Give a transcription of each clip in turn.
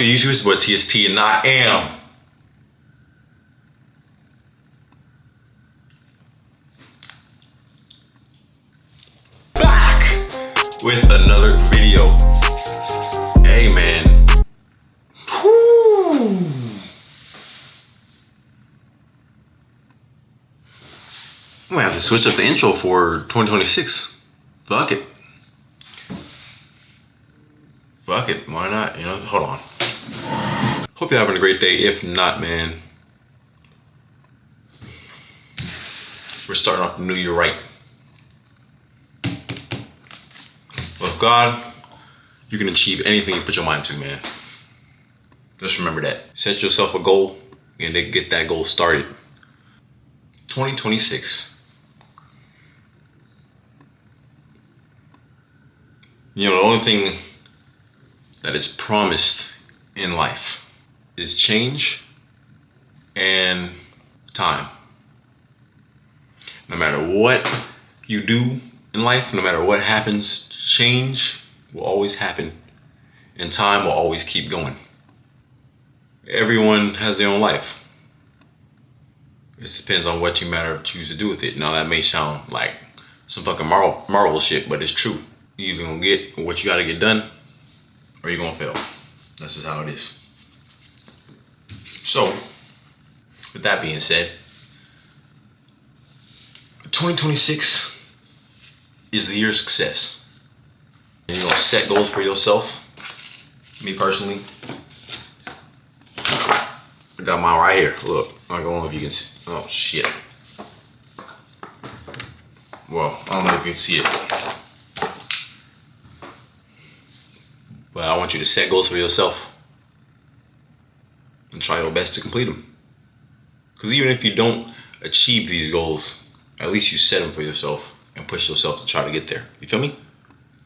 good YouTubers? But TST and I am. Back with another video. Hey man. Whew. I'm gonna have to switch up the intro for 2026. Fuck it. Fuck it, why not? You know, hold on. Hope you're having a great day. If not, man, we're starting off the new year right. With God, you can achieve anything you put your mind to, man. Just remember that. Set yourself a goal and then get that goal started. 2026. You know, the only thing that is promised in life is change and time. No matter what you do in life, no matter what happens, change will always happen and time will always keep going. Everyone has their own life. It depends on what you choose to do with it. Now that may sound like some fucking Marvel shit, but it's true. You're either gonna get what you gotta get done or you're gonna fail. That's just how it is. So, with that being said, 2026 is the year of success. And you're gonna set goals for yourself. Me personally, I got mine right here. Look, I don't know if you can see. Oh shit. Well, I don't know if you can see it. But I want you to set goals for yourself and try your best to complete them. Because even if you don't achieve these goals, at least you set them for yourself and push yourself to try to get there. You feel me?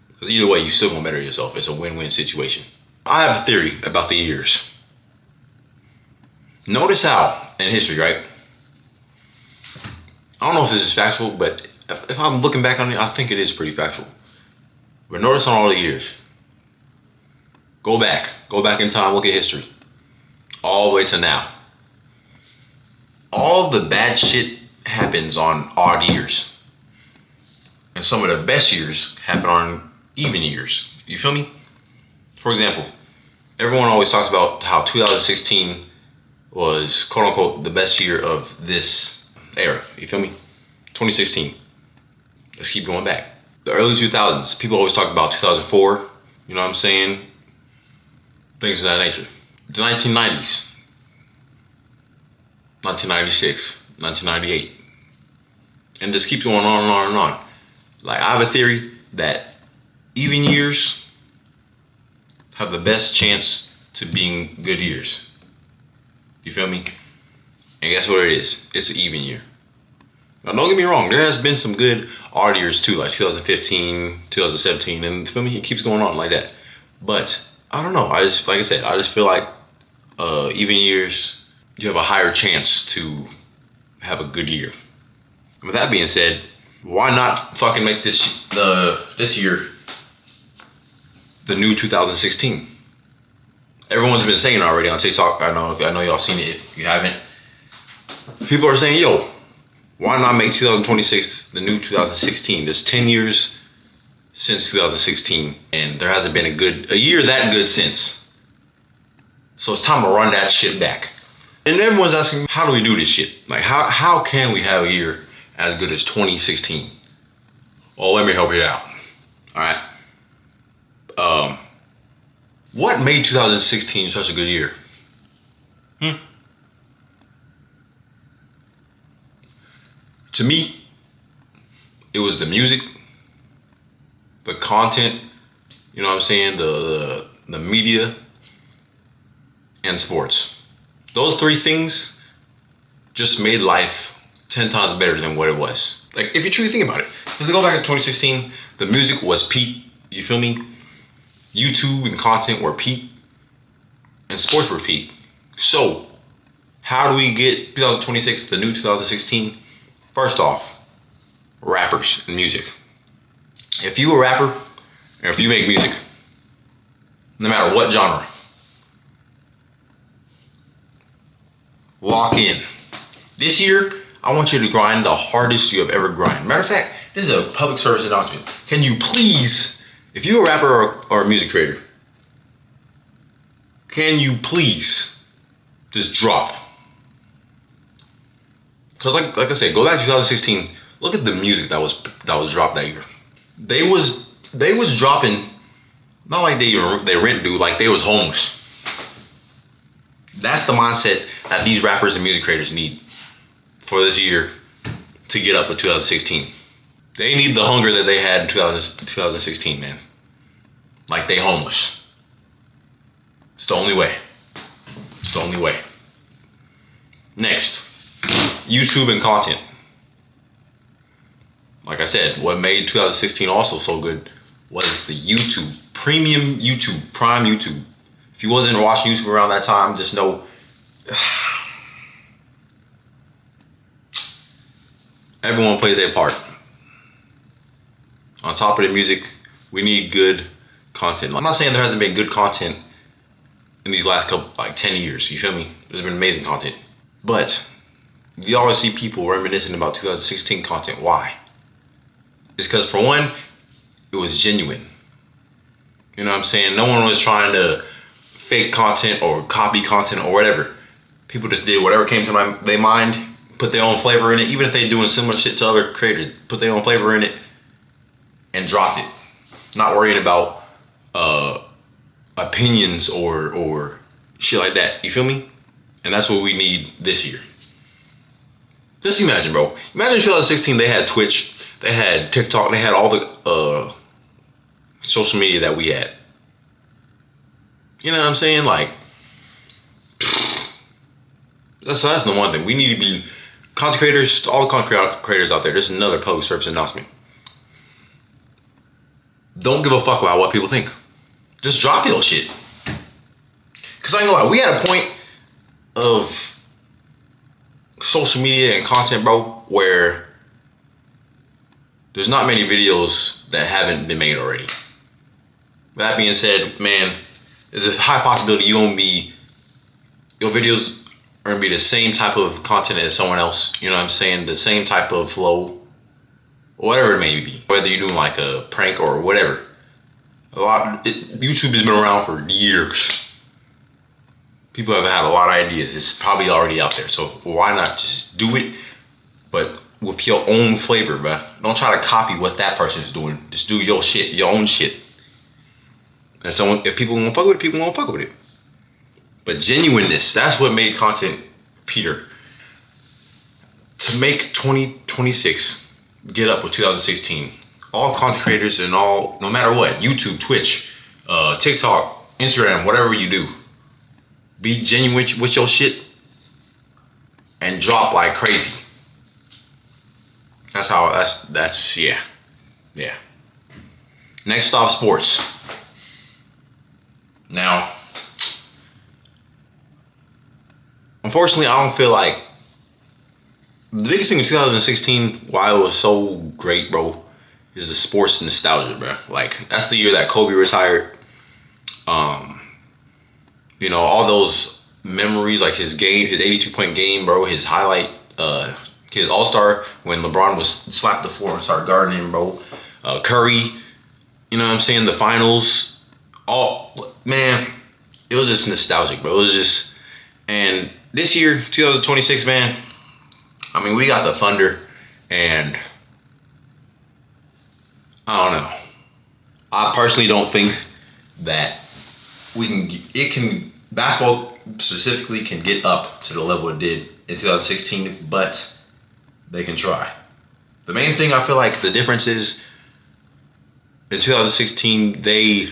Because either way, you still gonna better yourself. It's a win-win situation. I have a theory about the years. Notice how in history, right? I don't know if this is factual, but if I'm looking back on it, I think it is pretty factual. But notice on all the years. Go back in time, look at history. All the way to now. All the bad shit happens on odd years. And some of the best years happen on even years. You feel me? For example, everyone always talks about how 2016 was quote unquote the best year of this era. You feel me? 2016. Let's keep going back. The early 2000s, people always talk about 2004. You know what I'm saying? Things of that nature. The 1990s, 1996, 1998. And this keeps going on and on and on. Like, I have a theory that even years have the best chance to being good years. You feel me? And guess what it is? It's an even year. Now, don't get me wrong. There has been some good odd years too, like 2015, 2017, and you feel me? It keeps going on like that. But I don't know. Like I said, I just feel like even years, you have a higher chance to have a good year. With that being said, why not fucking make this year the new 2016? Everyone's been saying it already on TikTok. I know y'all seen it. If you haven't, people are saying, yo, why not make 2026 the new 2016? There's 10 years since 2016, and there hasn't been a year that good since. So it's time to run that shit back. And everyone's asking, how do we do this shit? Like, how can we have a year as good as 2016? Well, let me help you out. All right. What made 2016 such a good year? To me, it was the music, the content, you know what I'm saying, the media, and sports. Those three things just made life 10 times better than what it was. Like, if you truly think about it, because go back to 2016, the music was peak, you feel me? YouTube and content were peak, and sports were peak. So, how do we get 2026, the new 2016? First off, rappers and music. If you a rapper, or if you make music, no matter what genre, lock in. This year, I want you to grind the hardest you have ever grinded. Matter of fact, this is a public service announcement. Can you please, if you're a rapper or a music creator, can you please just drop? Because like I said, go back to 2016. Look at the music that was dropped that year. They was dropping, not like they rent dude, like they was homeless. That's the mindset that these rappers and music creators need for this year to get up with 2016. They need the hunger that they had in 2016, man. Like they homeless. It's the only way. It's the only way. Next, YouTube and content. Like I said, what made 2016 also so good was the YouTube, premium YouTube, prime YouTube. If you wasn't watching YouTube around that time, just know everyone plays their part. On top of the music, we need good content. I'm not saying there hasn't been good content in these last couple, like 10 years, you feel me? There's been amazing content. But you always see people reminiscing about 2016 content. Why? It's because for one, it was genuine. You know what I'm saying? No one was trying to fake content or copy content or whatever. People just did whatever came to their mind, put their own flavor in it, even if they're doing similar shit to other creators, put their own flavor in it and dropped it. Not worrying about opinions or shit like that. You feel me? And that's what we need this year. Just imagine, bro. Imagine in 2016 they had Twitch, they had TikTok, they had all the social media that we had. You know what I'm saying? Like, that's the one thing. We need to be content creators, all the content creators out there. There's another public service announcement. Don't give a fuck about what people think. Just drop your shit. Cause I ain't gonna lie, we had a point of social media and content, bro, where there's not many videos that haven't been made already. That being said, man, there's a high possibility your videos are gonna be the same type of content as someone else. You know what I'm saying? The same type of flow, whatever it may be. Whether you're doing like a prank or whatever. YouTube has been around for years. People have had a lot of ideas. It's probably already out there. So why not just do it, but with your own flavor, bruh. Don't try to copy what that person is doing. Just do your shit, your own shit. And so if people won't fuck with it, people won't fuck with it. But genuineness, that's what made content Peter. To make 2026 get up with 2016, all content creators and all, no matter what, YouTube, Twitch, TikTok, Instagram, whatever you do, be genuine with your shit and drop like crazy. That's yeah. Next stop, sports. Now, unfortunately, I don't feel like the biggest thing in 2016, why it was so great, bro, is the sports nostalgia, bro. Like, that's the year that Kobe retired. You know, all those memories, like his game, his 82-point game, bro, his highlight, his all-star when LeBron was slapped the floor and started guarding him, bro. Curry, you know what I'm saying? The finals, man, it was just nostalgic, bro. It was just, and this year, 2026, man, I mean, we got the Thunder, and I don't know. I personally don't think that basketball specifically can get up to the level it did in 2016, but they can try. The main thing I feel like the difference is in 2016, they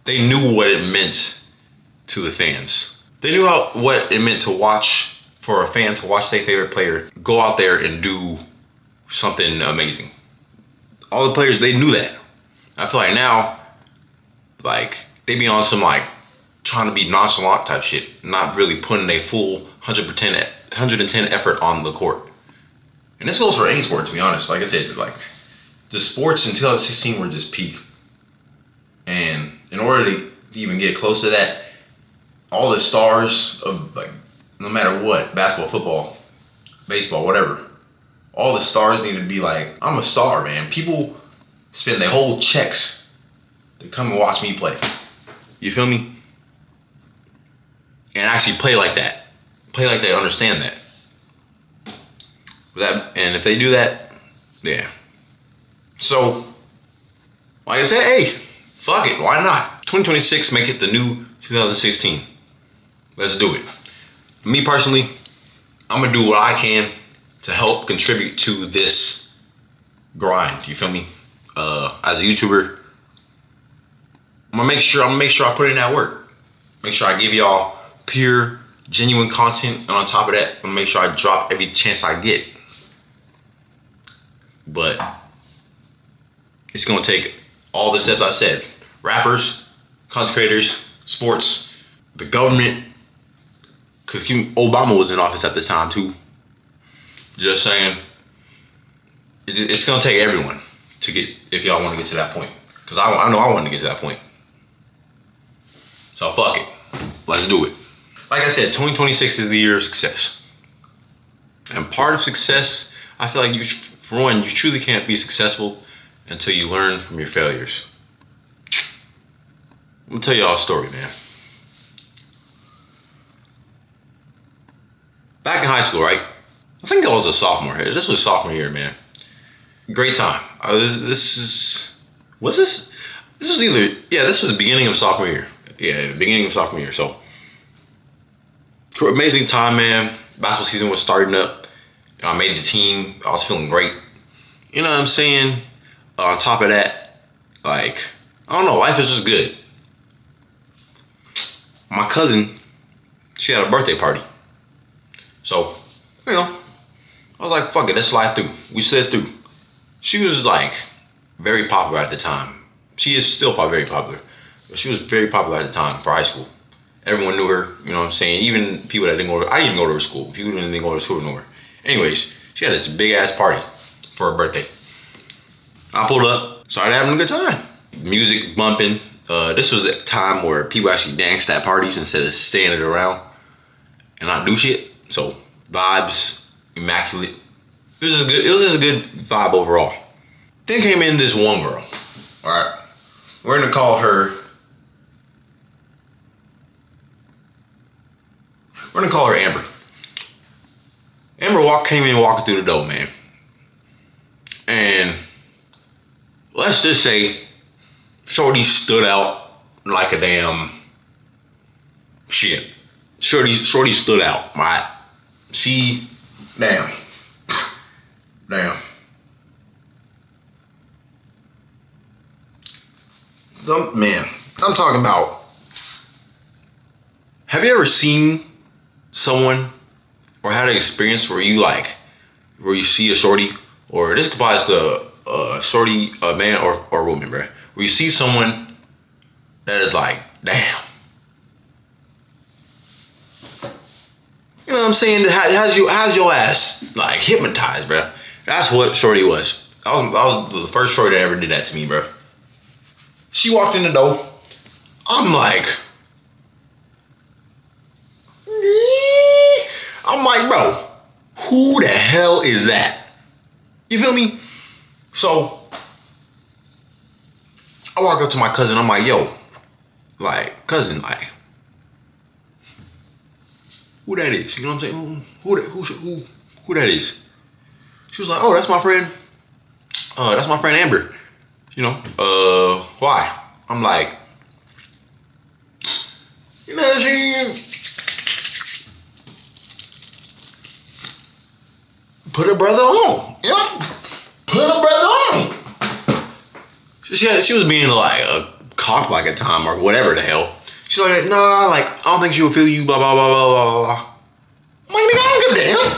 knew what it meant to the fans. They knew what it meant to watch, for a fan to watch their favorite player go out there and do something amazing. All the players, they knew that. I feel like now, like, they be on some like trying to be nonchalant type shit, not really putting their full 110 effort on the court. And this goes for any sport, to be honest. Like I said, like the sports in 2016 were just peak. And in order to even get close to that, all the stars of like no matter what, basketball, football, baseball, whatever, all the stars need to be like, I'm a star, man. People spend their whole checks to come and watch me play. You feel me? And actually play like that. Play like they understand that. And if they do that, yeah. So, like I said, hey, fuck it, why not? 2026, make it the new 2016. Let's do it. Me personally, I'm gonna do what I can to help contribute to this grind. You feel me? As a YouTuber, I'm gonna make sure I put in that work. Make sure I give y'all pure, genuine content, and on top of that, I'm gonna make sure I drop every chance I get. But it's gonna take all the steps I said. Rappers, content creators, sports, the government, because Obama was in office at this time too. Just saying, it's gonna take everyone to get, if y'all want to get to that point. Because I know I want to get to that point. So fuck it, let's do it. Like I said, 2026 is the year of success. And part of success, I feel like for one, you truly can't be successful until you learn from your failures. I'm gonna tell y'all a story, man. Back in high school, right? I think I was a sophomore here. This was sophomore year, man. Great time. This was the beginning of sophomore year. Yeah, beginning of sophomore year. So, amazing time, man. Basketball season was starting up. I made the team. I was feeling great. You know what I'm saying? On top of that, like, I don't know, life is just good. My cousin, she had a birthday party. So, you know, I was like, fuck it, let's slide through. We slid through. She was like very popular at the time. She is still probably very popular. But she was very popular at the time for high school. Everyone knew her, you know what I'm saying? Even people that didn't go to, I didn't even go to her school. People that didn't go to school knew her. Anyways, she had this big ass party for her birthday. I pulled up, started having a good time. Music bumping. This was a time where people actually danced at parties instead of standing around and not do shit. So vibes, immaculate. It was just a good vibe overall. Then came in this one girl. All right, we're gonna call her. We're gonna call her Amber. Amber came in walking through the door, man. And let's just say, Shorty stood out like a damn shit. Shorty stood out, right? She, damn. Man, I'm talking about, have you ever seen someone or had an experience where you see a shorty, or this applies to a shorty, a man or a woman, bro, where you see someone that is like, damn. You know what I'm saying? How's your ass like hypnotized, bro? That's what shorty was. I was the first shorty that ever did that to me, bro. She walked in the door. I'm like, bro, who the hell is that? You feel me? So I walk up to my cousin. I'm like, yo, like, cousin, like, who that is? You know what I'm saying? Who that is? She was like, oh, that's my friend. That's my friend Amber. You know, why? I'm like, you know, put her brother on. You know? Put her brother on. She was being like a cock like at time or whatever the hell. She's like, nah, like, I don't think she would feel you, blah, blah, blah, blah, blah, blah. I'm like, nigga, I don't give a damn.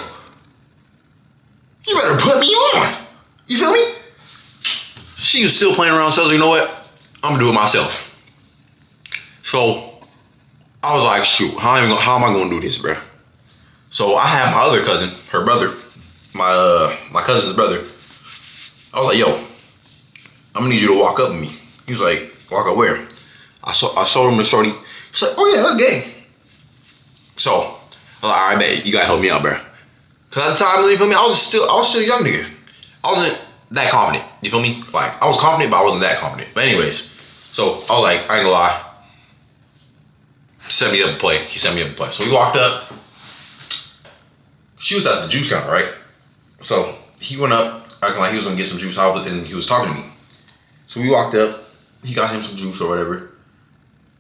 You better put me on. You feel me? She was still playing around, so I was like, you know what? I'm gonna do it myself. So I was like, shoot, how am I gonna do this, bro? So I had my other cousin, her brother, my cousin's brother. I was like, yo, I'm gonna need you to walk up with me. He was like, walk up where? I showed him the shorty. He's like, oh yeah, that's gay. So I was like, all right, man, you gotta help me out, bro. Cause at the time, you feel me? I was still a young nigga. I wasn't that confident. You feel me? Like I was confident, but I wasn't that confident. But anyways, so I was like, I ain't gonna lie. Set me up a play. He set me up a play. So we walked up. She was at the juice counter, right? So he went up, acting like he was gonna get some juice out, and he was talking to me. So we walked up. He got him some juice or whatever.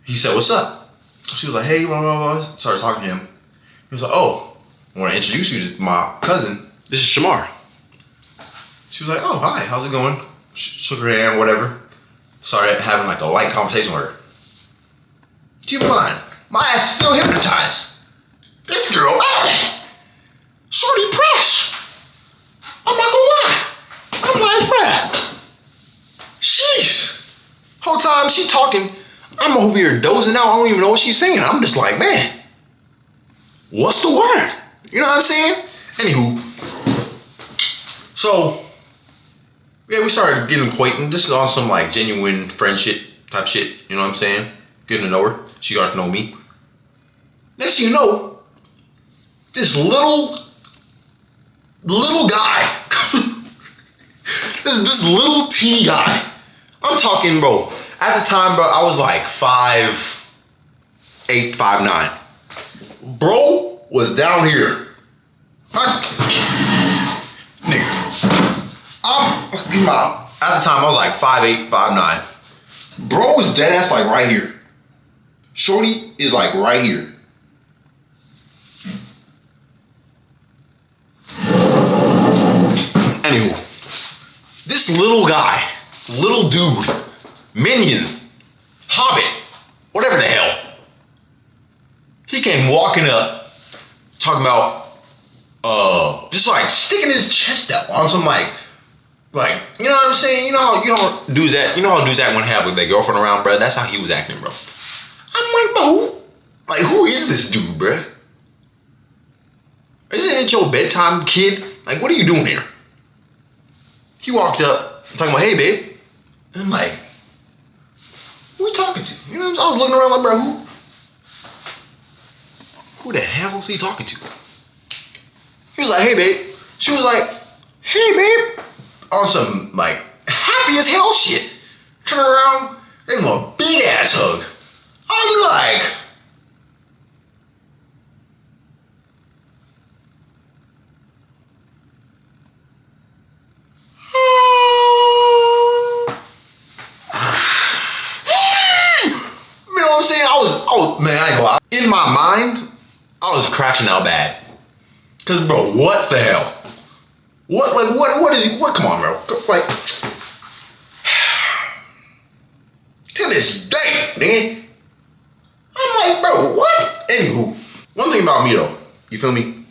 He said, "What's up?" She was like, "Hey, blah blah blah." Started talking to him. He was like, "Oh, I want to introduce you to my cousin. This is Shamar." She was like, "Oh, hi. How's it going?" Shook her hand, whatever. Started having like a light conversation with her. Keep in mind, my ass is still hypnotized. This girl, shorty fresh. I'm not gonna lie. I'm like, bruh. Sheesh. Whole time she talking, I'm over here dozing out. I don't even know what she's saying. I'm just like, man, what's the word? You know what I'm saying? Anywho, so yeah, we started getting acquainted. This is on some like genuine friendship type shit. You know what I'm saying? Getting to know her. She got to know me. Next thing you know, this little guy, this little teeny guy. I'm talking, bro. At the time, bro, I was like 5'8", 5'9". Bro was down here. Nigga. At the time, I was like 5'8", 5'9". Bro was dead ass like right here. Shorty is like right here. Anywho, this little guy, little dude, minion, hobbit, whatever the hell, he came walking up, talking about, just like sticking his chest out on some like, you know what I'm saying? You know how dudes act when they have with their girlfriend around, bro. That's how he was acting, bro. I'm like, bro, like who is this dude, bro? Isn't it your bedtime, kid? Like, what are you doing here? He walked up, talking about, hey, babe. And I'm like, who are you talking to? You know what I'm saying? I was looking around like, bro, who the hell is he talking to? He was like, hey, babe. She was like, hey, babe. On some, like, happy as hell shit. Turn around, gave him a big ass hug. I'm like, you know what I'm saying? I was, man, I ain't gonna lie. In my mind, I was crashing out bad. Cause bro, what the hell? What is he, come on, bro. Like, to this day, man. I'm like, bro, what? Anywho, one thing about me though, you feel me?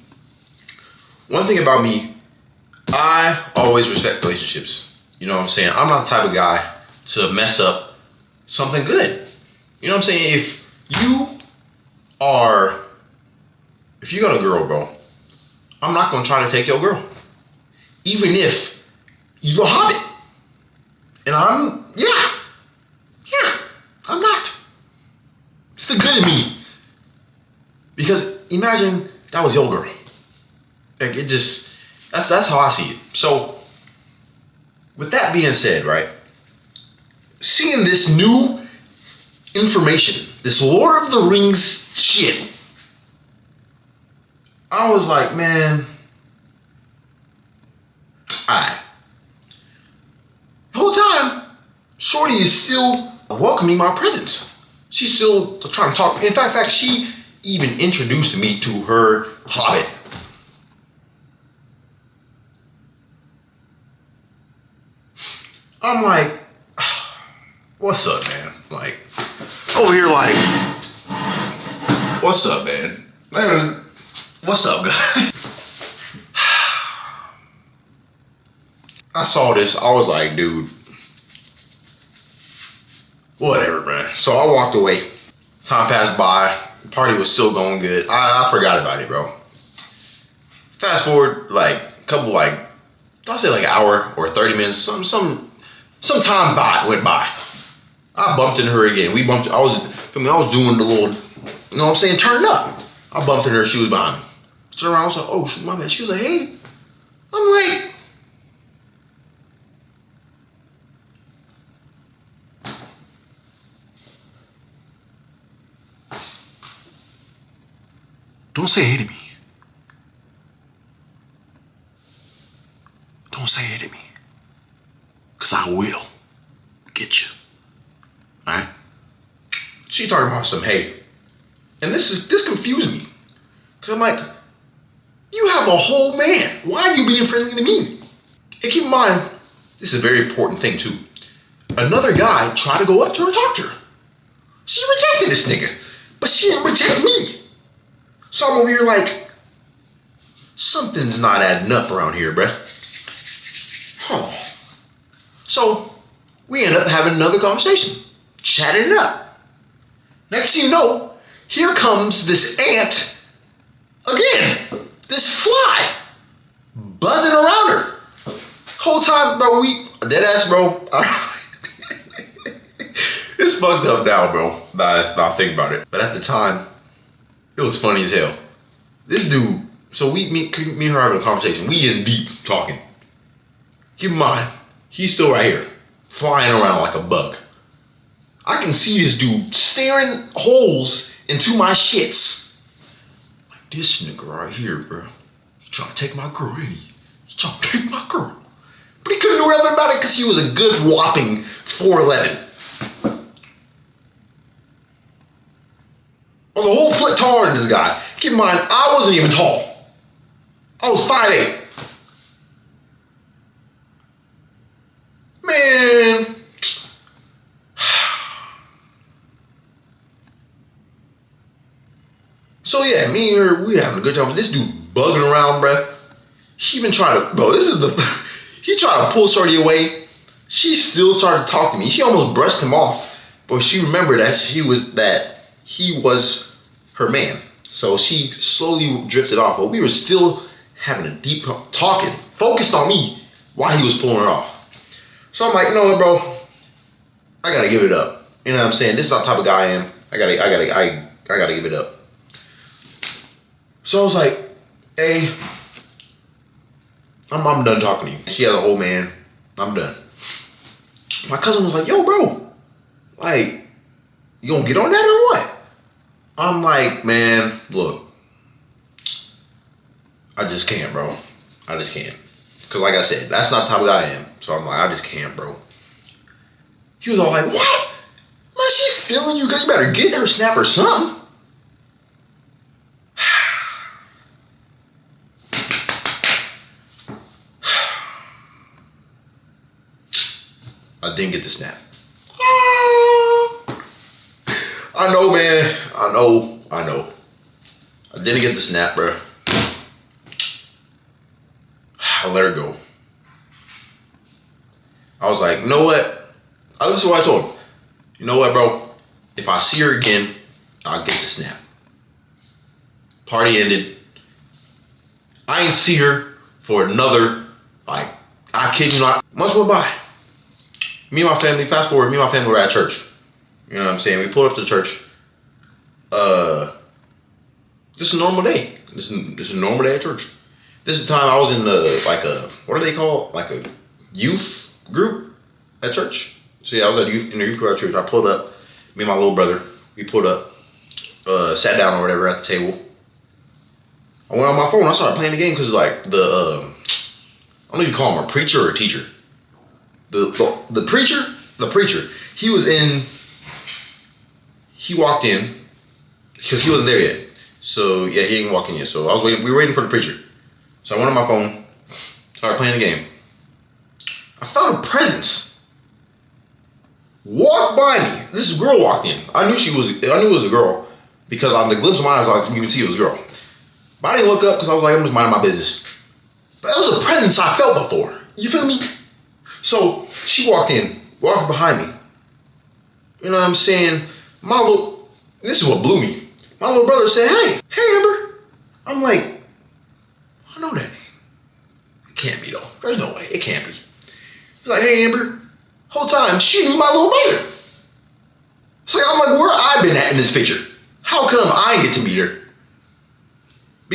One thing about me, I always respect relationships. You know what I'm saying? I'm not the type of guy to mess up something good. You know what I'm saying? If you got a girl, bro, I'm not gonna try to take your girl. Even if you a hobbit. And I'm not. It's the good in me. Because imagine that was your girl. Like it just, that's how I see it. So with that being said, right? Seeing this new information, this Lord of the Rings shit, I was like, man, alright. The whole time, Shorty is still welcoming my presence. She's still trying to talk. In fact, she even introduced me to her hobbit. I'm like, what's up, man? Like, over here like, what's up, man? What's up, guy? I saw this, I was like, dude, whatever, man. So I walked away. Time passed by. The party was still going good. I forgot about it, bro. Fast forward, like, a couple, like, I'll say like an hour or 30 minutes. Some time went by. I bumped into her again. I was doing the little, you know what I'm saying, turn up. I bumped into her, she was behind me. Turned around, I was like, oh, shoot, my bad. She was like, hey. I'm like, don't say hey to me. Don't say hey to me. Because I will get you. Alright? She talking about some hey. And this confused me. Because I'm like, you have a whole man. Why are you being friendly to me? And keep in mind, this is a very important thing too. Another guy tried to go up to her and talk to her. She rejected this nigga. But she didn't reject me. So I'm over here like, something's not adding up around here, bruh. Huh. So we end up having another conversation. Chatting it up. Next thing you know, here comes this ant again. This fly buzzing around her. Whole time, bro, dead ass, bro. It's fucked up now, bro. Now think about it. But at the time, it was funny as hell. This dude, so me and her having a conversation. We in deep talking. Keep in mind, he's still right here, flying around like a bug. I can see this dude staring holes into my shits. Like this nigga right here, bro. He trying to take my girl, ain't he? He trying to take my girl. But he couldn't do nothing about it because he was a good whopping 4'11". I was a whole foot taller than this guy. Keep in mind, I wasn't even tall. I was 5'8". Man. So yeah, me and her, we having a good time. This dude bugging around, bruh. He been trying to, bro, he tried to pull Shorty away. She still tried to talk to me. She almost brushed him off. But she remembered that he was her man. So she slowly drifted off. But we were still having a deep talking, focused on me while he was pulling her off. So I'm like, you know what, bro? I gotta give it up. You know what I'm saying? This is not the type of guy I am. I gotta give it up. So I was like, hey, I'm done talking to you. She has a whole man. I'm done. My cousin was like, yo, bro, like, you gonna get on that or what? I'm like, man, look, I just can't, bro. I just can't. Because like I said, that's not the type of guy I am. So I'm like, I just can't, bro. He was all like, what? Man, she feeling you good. You better get her, snap or something. I didn't get the snap. I know, man. I know. I didn't get the snap, bro. I let her go. I was like, you know what? This is what I told him. You know what, bro? If I see her again, I'll get the snap. Party ended. I ain't see her for another, like, I kid you not, months went by. Me and my family, fast forward, me and my family were at church. You know what I'm saying? We pulled up to church. This is a normal day. This is a normal day at church. This is the time I was in what are they called? Like a youth group at church. So yeah, I was in the youth group at church. I pulled up, me and my little brother, we pulled up, sat down or whatever at the table. I went on my phone, I started playing the game because like I don't know if you call him a preacher or a teacher. The preacher, he walked in because he wasn't there yet. So yeah, he didn't walk in yet. So we were waiting for the preacher. So I went on my phone, started playing the game. I found a presence. Walked by me. This girl walked in. I knew it was a girl because on the glimpse of my eyes, you can see it was a girl. But I didn't look up because I was like, I'm just minding my business. But that was a presence I felt before. You feel me? So she walked behind me. You know what I'm saying? This is what blew me. My little brother said, hey Amber. I'm like, I know that name. It can't be though. There's no way, it can't be. He's like, hey Amber. Whole time, she was my little brother. So I'm like, where I been at in this picture? How come I get to meet her?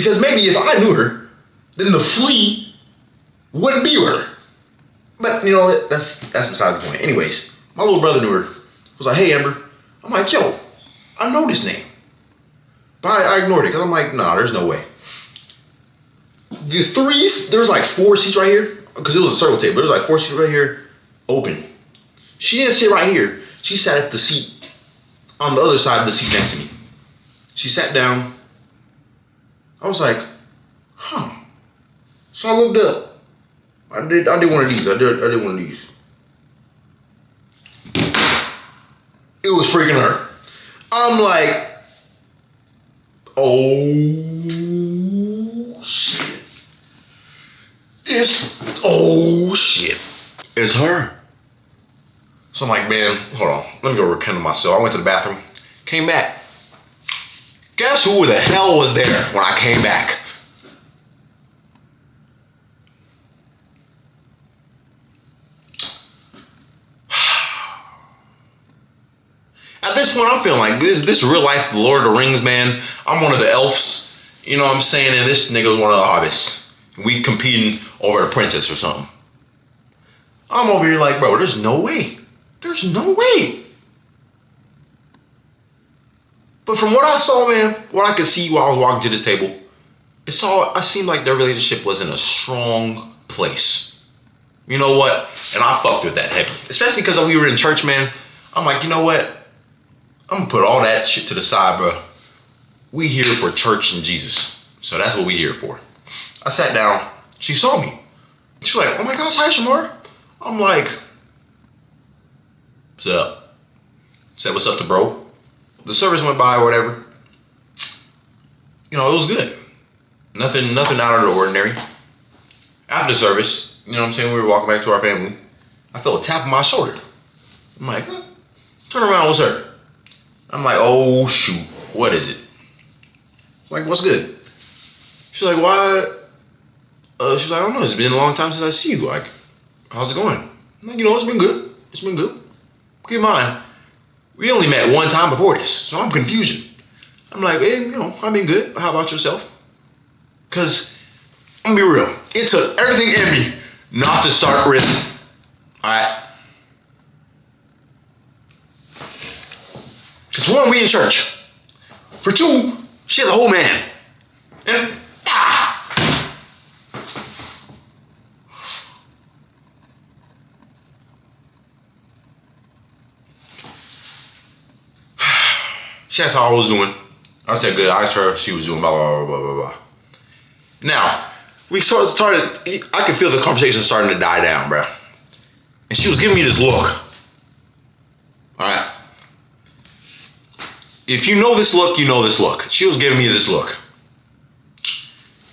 Because maybe if I knew her, then the flea wouldn't be with her. But you know what? That's beside the point. Anyways, my little brother knew her. Was like, hey Amber. I'm like, yo, I know this name. But I ignored it because I'm like, nah, there's no way. There's like 4 seats right here. Because it was a circle table. There's like 4 seats right here open. She didn't sit right here. She sat at the seat on the other side of the seat next to me. She sat down. I was like, huh. So I looked up. I did one of these. I did one of these. It was freaking her. I'm like, oh shit. Oh shit. It's her. So I'm like, man, hold on. Let me go rekindle myself. I went to the bathroom, came back. Guess who the hell was there when I came back? At this point, I'm feeling like this real life Lord of the Rings, man. I'm one of the elves, you know what I'm saying? And this nigga was one of the hobbits. We competing over a princess or something. I'm over here like, bro, there's no way. There's no way. But from what I saw, man, what I could see while I was walking to this table, it seemed like their relationship was in a strong place. You know what? And I fucked with that heavy. Especially because we were in church, man. I'm like, you know what? I'm gonna put all that shit to the side, bro. We here for church and Jesus. So that's what we here for. I sat down. She saw me. She's like, oh my gosh, hi, Shamar. I'm like, what's up? Said, what's up to bro? The service went by or whatever. You know, it was good. Nothing out of the ordinary. After the service, you know what I'm saying? We were walking back to our family. I felt a tap on my shoulder. I'm like, turn around, what's her? I'm like, oh shoot, what is it? Like, what's good? She's like, why? She's like, I don't know, it's been a long time since I see you. Like, how's it going? I'm like, you know, it's been good. It's been good. Keep in mind, we only met one time before this, so I'm confusion. I'm like, hey, you know, I've been good. How about yourself? Cause I'm gonna be real. It took everything in me not to start rhythm. Alright? Cause for one, we in church. For two, she has a whole man. And she asked how I was doing. I said good. I asked her if she was doing blah, blah, blah, blah, blah. Now, we started, I could feel the conversation starting to die down, bro. And she was giving me this look. All right. If you know this look, you know this look. She was giving me this look.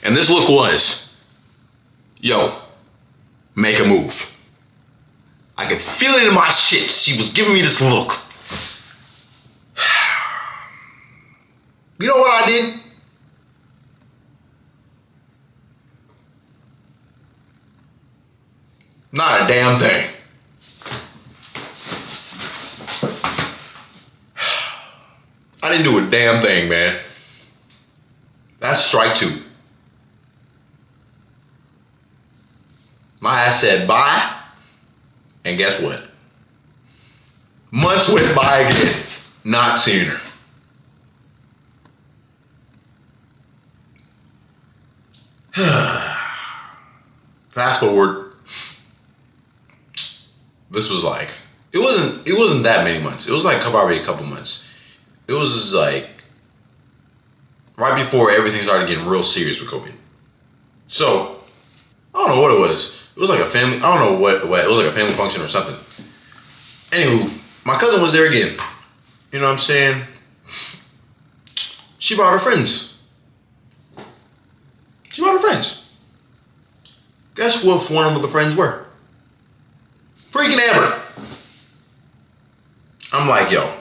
And this look was, yo, make a move. I could feel it in my shit. She was giving me this look. You know what I did? Not a damn thing. I didn't do a damn thing, man. That's strike 2. My ass said bye, and guess what? Months went by again, not seeing her. Fast forward. This was like, it wasn't that many months. It was like probably a couple months. It was just like right before everything started getting real serious with COVID. So I don't know what it was. It was like a family, I don't know what it was, like a family function or something. Anywho, my cousin was there again. You know what I'm saying? She brought her friends. She brought her friends. Guess what one of the friends were? Freaking Amber. I'm like, yo,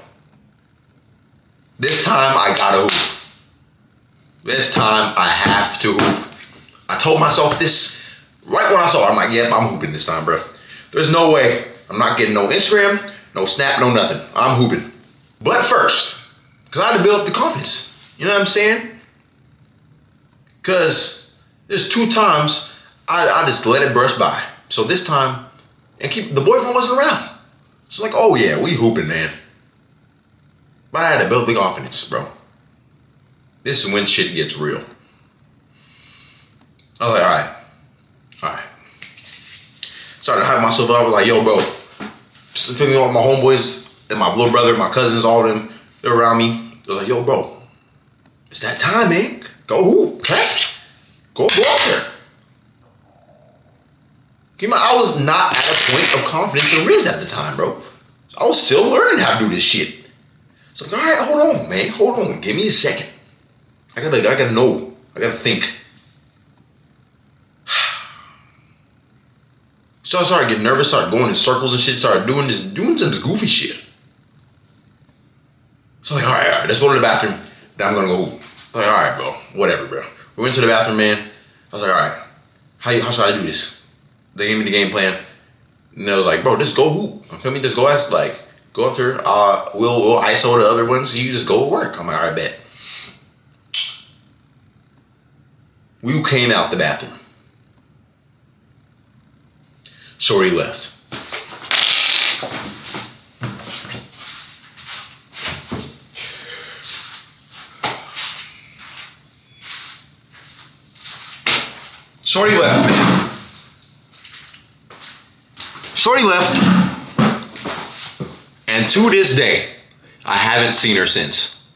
this time I gotta hoop. This time I have to hoop. I told myself this right when I saw her. I'm like, yep, I'm hooping this time, bro. There's no way. I'm not getting no Instagram, no Snap, no nothing. I'm hooping. But first, because I had to build up the confidence. You know what I'm saying? Because there's 2 times I just let it brush by. So this time, the boyfriend wasn't around. So like, oh yeah, we hooping, man. But I had to build the confidence, bro. This is when shit gets real. I was like, all right. Started to hype myself up. I was like, yo, bro. Just thinking about my homeboys and my little brother, my cousins, all of them, they're around me. They're like, yo, bro, it's that time, man. Go hoop, test. Go out there. Keep in mind, I was not at a point of confidence in Riz at the time, bro. I was still learning how to do this shit. So, all right, hold on, man. Hold on. Give me a second. I gotta know. I gotta think. So I started getting nervous, started going in circles and shit, started doing some goofy shit. So like, all right, let's go to the bathroom. Then I'm gonna go hoop. I was like, all right, bro, whatever, bro. We went to the bathroom, man. I was like, all right, how should I do this? They gave me the game plan. And they was like, bro, just go hoop. You feel me? Just go ask, like, go up there. We'll ISO the other ones. You just go work. I'm like, all right, bet. We came out the bathroom. Shorty left. Shorty left, man. Shorty left. And to this day, I haven't seen her since.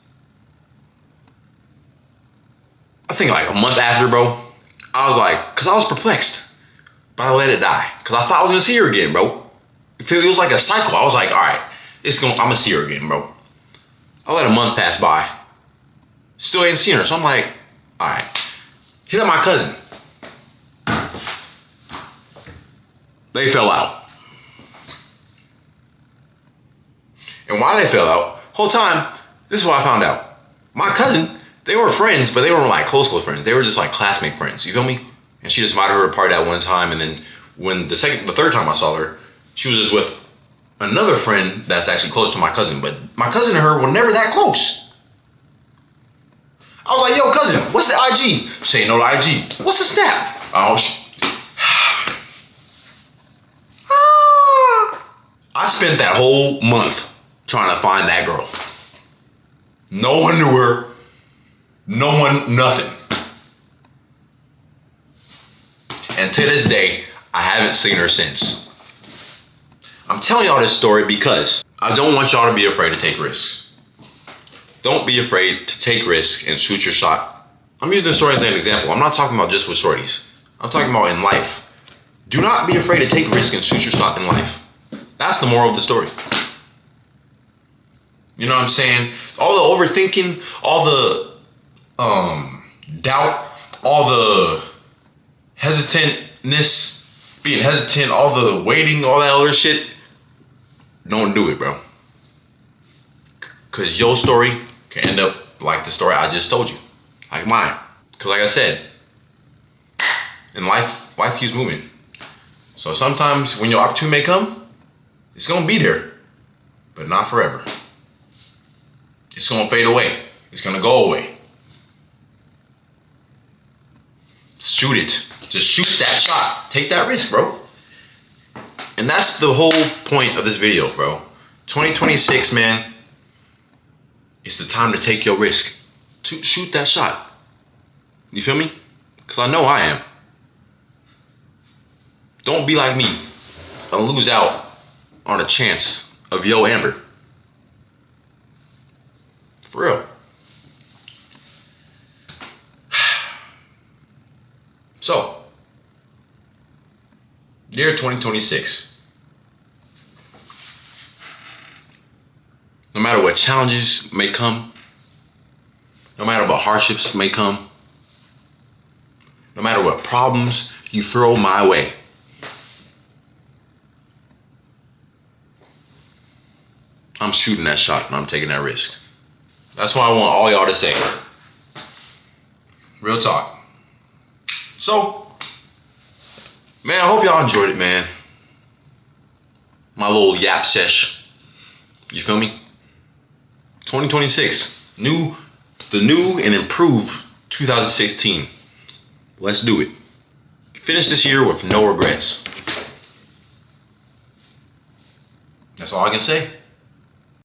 I think like a month after, bro. I was like, cause I was perplexed. But I let it die. Cause I thought I was gonna see her again, bro. It was like a cycle. I was like, all right, I'm gonna see her again, bro. I let a month pass by. Still ain't seen her. So I'm like, all right. Hit up my cousin. They fell out. And why they fell out, whole time, this is what I found out. My cousin, they were friends, but they weren't like close friends. They were just like classmate friends, you feel me? And she just invited her to a party at one time, and then when the third time I saw her, she was just with another friend that's actually close to my cousin, but my cousin and her were never that close. I was like, yo, cousin, what's the IG? She ain't know the IG. What's the snap? Oh, I spent that whole month trying to find that girl. No one knew her. No one, nothing. And to this day, I haven't seen her since. I'm telling y'all this story because I don't want y'all to be afraid to take risks. Don't be afraid to take risks and shoot your shot. I'm using this story as an example. I'm not talking about just with shorties. I'm talking about in life. Do not be afraid to take risks and shoot your shot in life. That's the moral of the story. You know what I'm saying? All the overthinking, all the doubt, all the hesitantness, being hesitant, all the waiting, all that other shit. Don't do it, bro. Cause your story can end up like the story I just told you. Like mine. Cause like I said, in life keeps moving. So sometimes when your opportunity may come, it's gonna be there, but not forever. It's gonna fade away. It's gonna go away. Shoot it. Just shoot that shot. Take that risk, bro. And that's the whole point of this video, bro. 2026, man. It's the time to take your risk. To shoot that shot. You feel me? Because I know I am. Don't be like me and lose out on a chance of Yo Amber. For real. So, year 2026. No matter what challenges may come, no matter what hardships may come, no matter what problems you throw my way, I'm shooting that shot and I'm taking that risk. That's what I want all y'all to say. Real talk. So, man, I hope y'all enjoyed it, man. My little yap sesh. You feel me? 2026. The new and improved 2016. Let's do it. Finish this year with no regrets. That's all I can say.